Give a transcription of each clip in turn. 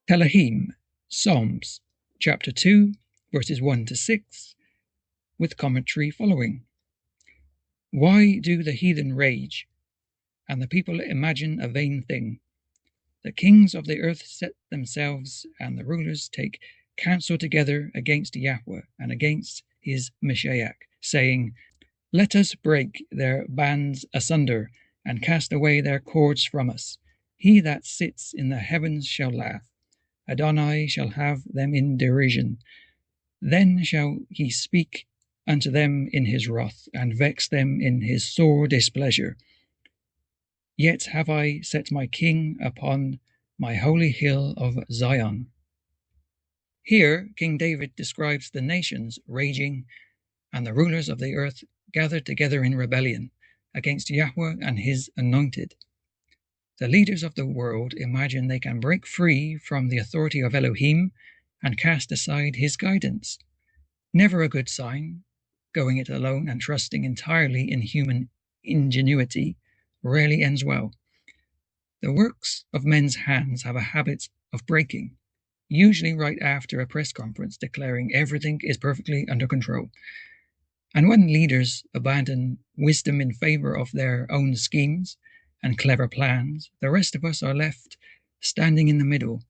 Telahim, Psalms, chapter 2, verses 1 to 6, with commentary following. Why do the heathen rage, and the people imagine a vain thing? The kings of the earth set themselves, and the rulers take counsel together against Yahuah and against his Mashiach, saying, Let us break their bands asunder, and cast away their cords from us. He that sits in the heavens shall laugh. Adonai shall have them in derision. Then shall he speak unto them in his wrath, and vex them in his sore displeasure. Yet have I set my king upon my holy hill of Zion. Here King David describes the nations raging and the rulers of the earth gathered together in rebellion against Yahuah and his anointed. The leaders of the world imagine they can break free from the authority of Elohim and cast aside his guidance. Never a good sign. Going it alone and trusting entirely in human ingenuity rarely ends well. The works of men's hands have a habit of breaking, usually right after a press conference declaring everything is perfectly under control. And when leaders abandon wisdom in favor of their own schemes and clever plans, the rest of us are left standing in the middle.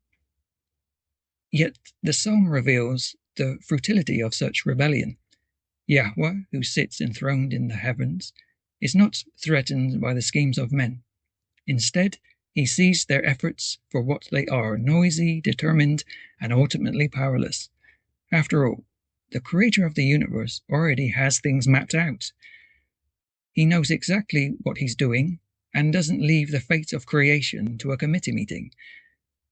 Yet the psalm reveals the futility of such rebellion. Yahuah, who sits enthroned in the heavens, is not threatened by the schemes of men. Instead, he sees their efforts for what they are, noisy, determined, and ultimately powerless. After all, the creator of the universe already has things mapped out. He knows exactly what he's doing and doesn't leave the fate of creation to a committee meeting.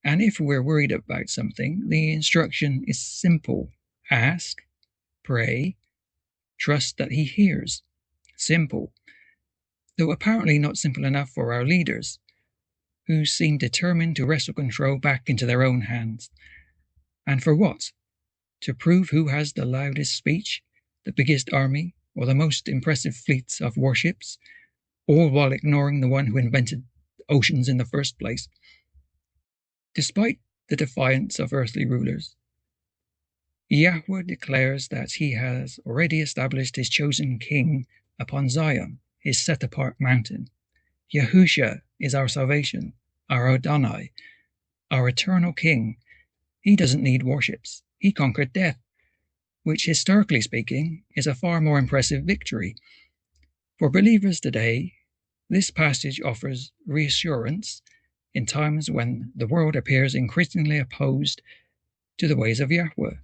And if we're worried about something, the instruction is simple. Ask, pray, trust that he hears. Simple. Though apparently not simple enough for our leaders, who seem determined to wrestle control back into their own hands. And for what? To prove who has the loudest speech, the biggest army, or the most impressive fleets of warships, all while ignoring the one who invented oceans in the first place. Despite the defiance of earthly rulers, Yahuah declares that he has already established his chosen king upon Zion, his set-apart mountain. Yahushua is our salvation, our Adonai, our eternal king. He doesn't need warships. He conquered death, which, historically speaking, is a far more impressive victory. For believers today, this passage offers reassurance in times when the world appears increasingly opposed to the ways of Yahuah.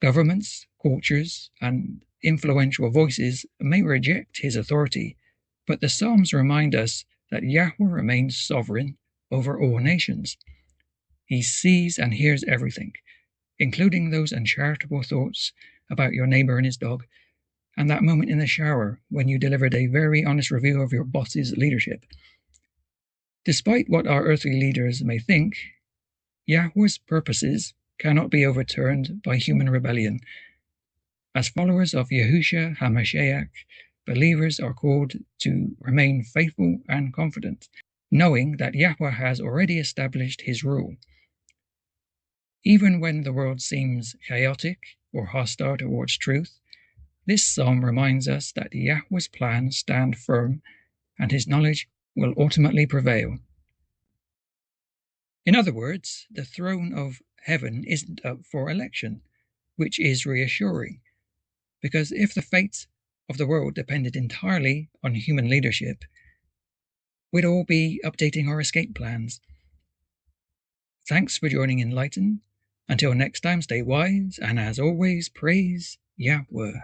Governments, cultures, and influential voices may reject his authority, but the Psalms remind us that Yahuah remains sovereign over all nations. He sees and hears everything, including those uncharitable thoughts about your neighbor and his dog, and that moment in the shower when you delivered a very honest review of your boss's leadership. Despite what our earthly leaders may think, Yahuah's purposes cannot be overturned by human rebellion. As followers of Yahushua HaMashiach, believers are called to remain faithful and confident, knowing that Yahuah has already established his rule. Even when the world seems chaotic or hostile towards truth, this psalm reminds us that Yahuah's plans stand firm and his knowledge will ultimately prevail. In other words, the throne of heaven isn't up for election, which is reassuring, because if the fate of the world depended entirely on human leadership, we'd all be updating our escape plans. Thanks for joining Enlighten. Until next time, stay wise, and as always, praise Yahuah.